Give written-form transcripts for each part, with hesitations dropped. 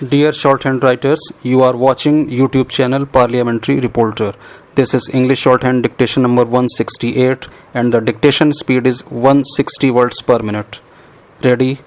Dear shorthand writers, you are watching YouTube channel Parliamentary Reporter. This is English shorthand dictation number 168 and the dictation speed is 160 words per minute. Ready?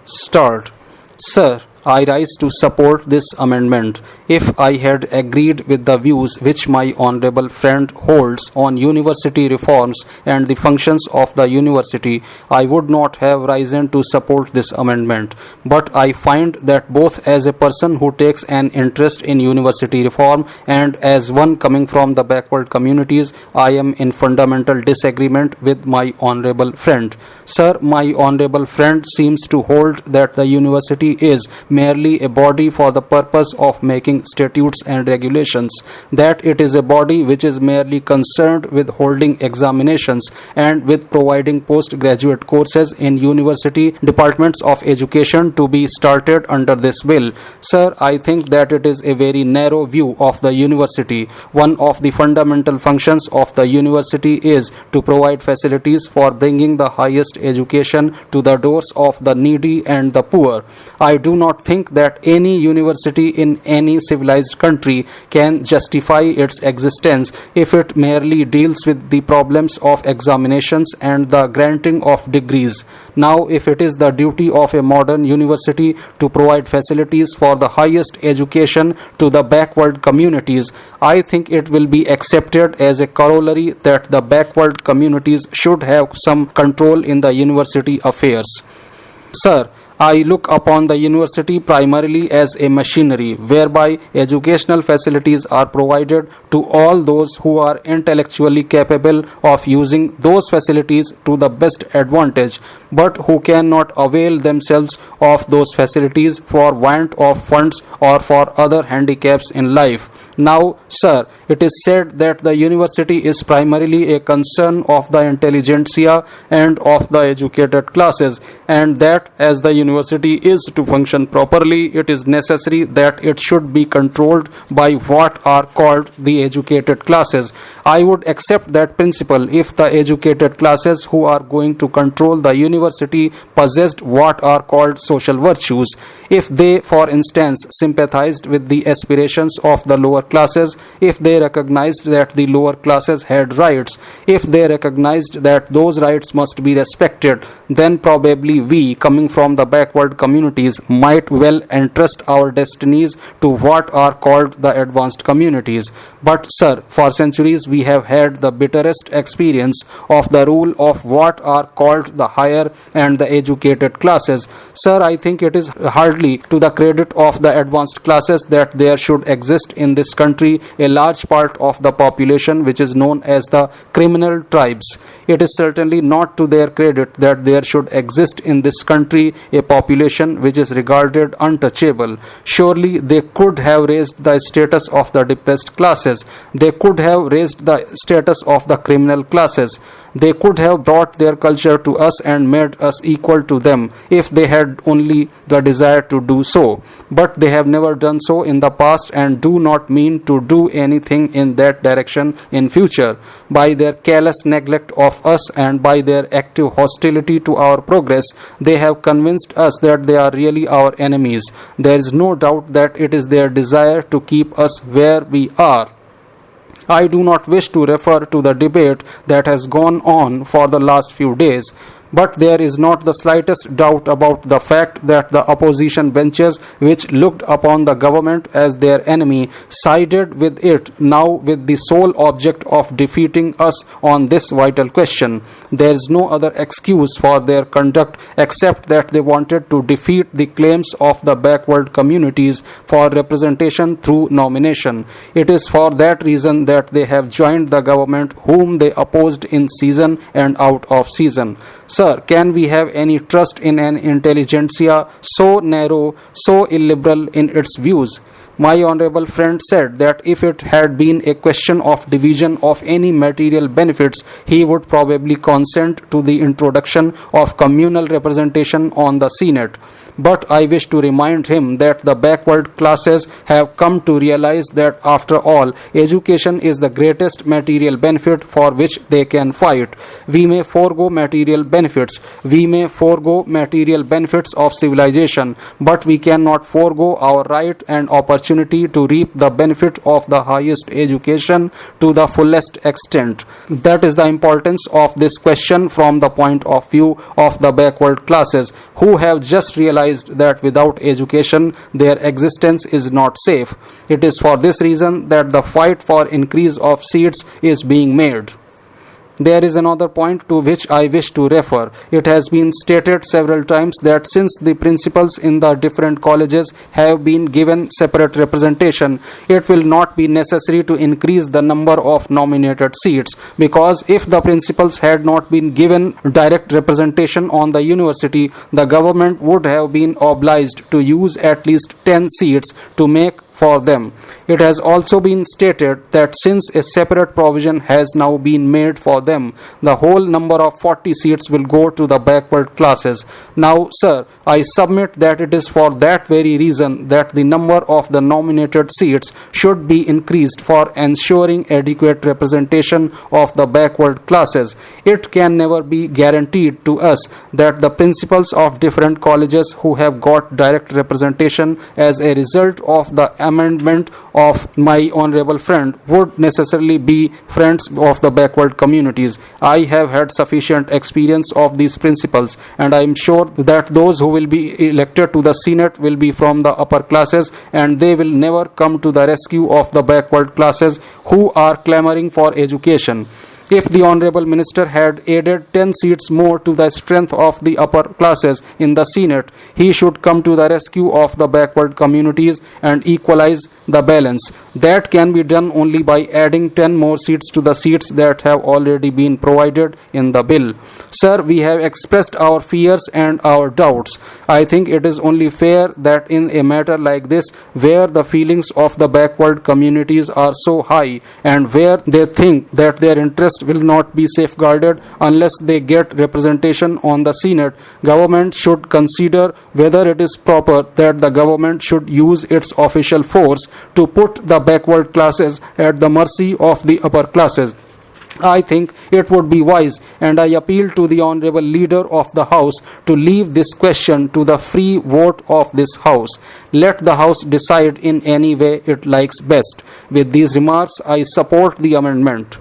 Start. Sir, I rise to support this amendment. If I had agreed with the views which my honourable friend holds on university reforms and the functions of the university, I would not have risen to support this amendment. But I find that both as a person who takes an interest in university reform and as one coming from the backward communities, I am in fundamental disagreement with my honourable friend. Sir, my honourable friend seems to hold that the university is merely a body for the purpose of making statutes and regulations, that it is a body which is merely concerned with holding examinations and with providing postgraduate courses in university departments of education to be started under this bill. Sir, I think that it is a very narrow view of the university. One of the fundamental functions of the university is to provide facilities for bringing the highest education to the doors of the needy and the poor. I do not think that any university in any civilized country can justify its existence if it merely deals with the problems of examinations and the granting of degrees. Now, if it is the duty of a modern university to provide facilities for the highest education to the backward communities, I think it will be accepted as a corollary that the backward communities should have some control in the university affairs. Sir, I look upon the university primarily as a machinery whereby educational facilities are provided to all those who are intellectually capable of using those facilities to the best advantage, but who cannot avail themselves of those facilities for want of funds or for other handicaps in life. Now, sir, it is said that the university is primarily a concern of the intelligentsia and of the educated classes, and that as the university is to function properly, it is necessary that it should be controlled by what are called the educated classes. I would accept that principle if the educated classes who are going to control the university possessed what are called social virtues. If they, for instance, sympathized with the aspirations of the lower classes, if they recognized that the lower classes had rights, if they recognized that those rights must be respected, then probably we, coming from the backward communities, might well entrust our destinies to what are called the advanced communities. But, sir, for centuries we have had the bitterest experience of the rule of what are called the higher and the educated classes. Sir, I think it is hardly to the credit of the advanced classes that there should exist in this country a large part of the population which is known as the criminal tribes. It is certainly not to their credit that there should exist in this country a population which is regarded untouchable. Surely they could have raised the status of the depressed classes. They could have raised the status of the criminal classes. They could have brought their culture to us and made us equal to them if they had only the desire to do so. But they have never done so in the past and do not mean to do anything in that direction in future. By their careless neglect of us and by their active hostility to our progress, they have convinced us that they are really our enemies. There is no doubt that it is their desire to keep us where we are. I do not wish to refer to the debate that has gone on for the last few days, but there is not the slightest doubt about the fact that the opposition benches which looked upon the government as their enemy sided with it now with the sole object of defeating us on this vital question. There is no other excuse for their conduct except that they wanted to defeat the claims of the backward communities for representation through nomination. It is for that reason that they have joined the government whom they opposed in season and out of season. Sir, can we have any trust in an intelligentsia so narrow, so illiberal in its views? My honorable friend said that if it had been a question of division of any material benefits, he would probably consent to the introduction of communal representation on the Senate. But I wish to remind him that the backward classes have come to realize that after all, education is the greatest material benefit for which they can fight. We may forego material benefits, of civilization, but we cannot forego our right and opportunity to reap the benefit of the highest education to the fullest extent. That is the importance of this question from the point of view of the backward classes, who have just realized that without education their existence is not safe. It is for this reason that the fight for increase of seats is being made. There is another point to which I wish to refer. It has been stated several times that since the principals in the different colleges have been given separate representation, it will not be necessary to increase the number of nominated seats, because if the principals had not been given direct representation on the university, the government would have been obliged to use at least 10 seats to make for them. It has also been stated that since a separate provision has now been made for them, the whole number of 40 seats will go to the backward classes. Now, sir, I submit that it is for that very reason that the number of the nominated seats should be increased for ensuring adequate representation of the backward classes. It can never be guaranteed to us that the principals of different colleges who have got direct representation as a result of the amendment of my honorable friend would necessarily be friends of the backward communities. I have had sufficient experience of these principles, and I am sure that those who will be elected to the Senate will be from the upper classes, and they will never come to the rescue of the backward classes who are clamoring for education. If the Honorable Minister had added 10 seats more to the strength of the upper classes in the Senate, he should come to the rescue of the backward communities and equalize the balance. That can be done only by adding 10 more seats to the seats that have already been provided in the bill. Sir, we have expressed our fears and our doubts. I think it is only fair that in a matter like this, where the feelings of the backward communities are so high and where they think that their interests will not be safeguarded unless they get representation on the Senate, government should consider whether it is proper that the government should use its official force to put the backward classes at the mercy of the upper classes. I think it would be wise, and I appeal to the Honorable Leader of the House to leave this question to the free vote of this House. Let the House decide in any way it likes best. With these remarks, I support the amendment.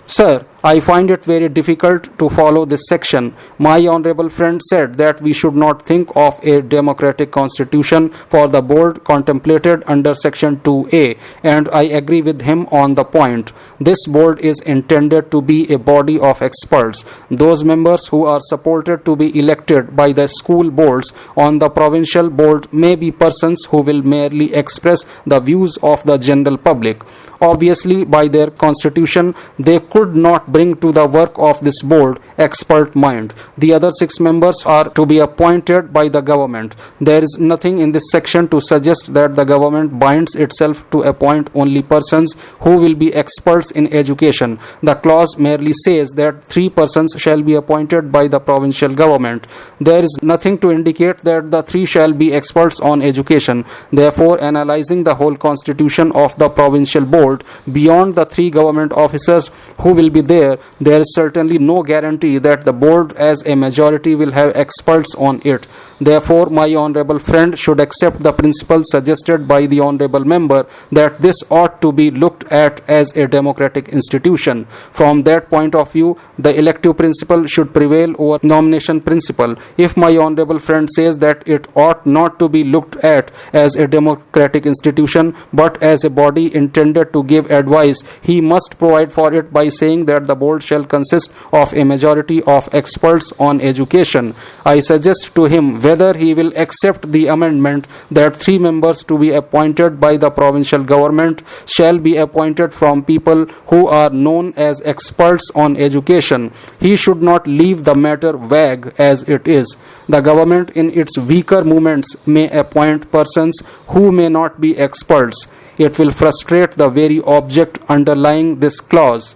Sir, I find it very difficult to follow this section. My honorable friend said that we should not think of a democratic constitution for the board contemplated under section 2A, and I agree with him on the point. This board is intended to be a body of experts. Those members who are supported to be elected by the school boards on the provincial board may be persons who will merely express the views of the general public. Obviously, by their constitution, they could not bring to the work of this board expert mind. The other 6 members are to be appointed by the government. There is nothing in this section to suggest that the government binds itself to appoint only persons who will be experts in education. The clause merely says that 3 persons shall be appointed by the provincial government. There is nothing to indicate that the 3 shall be experts on education. Therefore, analyzing the whole constitution of the provincial board beyond the 3 government officers who will be there is certainly no guarantee that the board as a majority will have experts on it. Therefore, my honorable friend should accept the principle suggested by the honorable member that this ought to be looked at as a democratic institution. From that point of view, the elective principle should prevail over nomination principle. If my honorable friend says that it ought not to be looked at as a democratic institution but as a body intended to give advice, he must provide for it by saying that the board shall consist of a majority of experts on education. I suggest to him whether he will accept the amendment that 3 members to be appointed by the provincial government shall be appointed from people who are known as experts on education. He should not leave the matter vague as it is. The government in its weaker moments may appoint persons who may not be experts. It will frustrate the very object underlying this clause.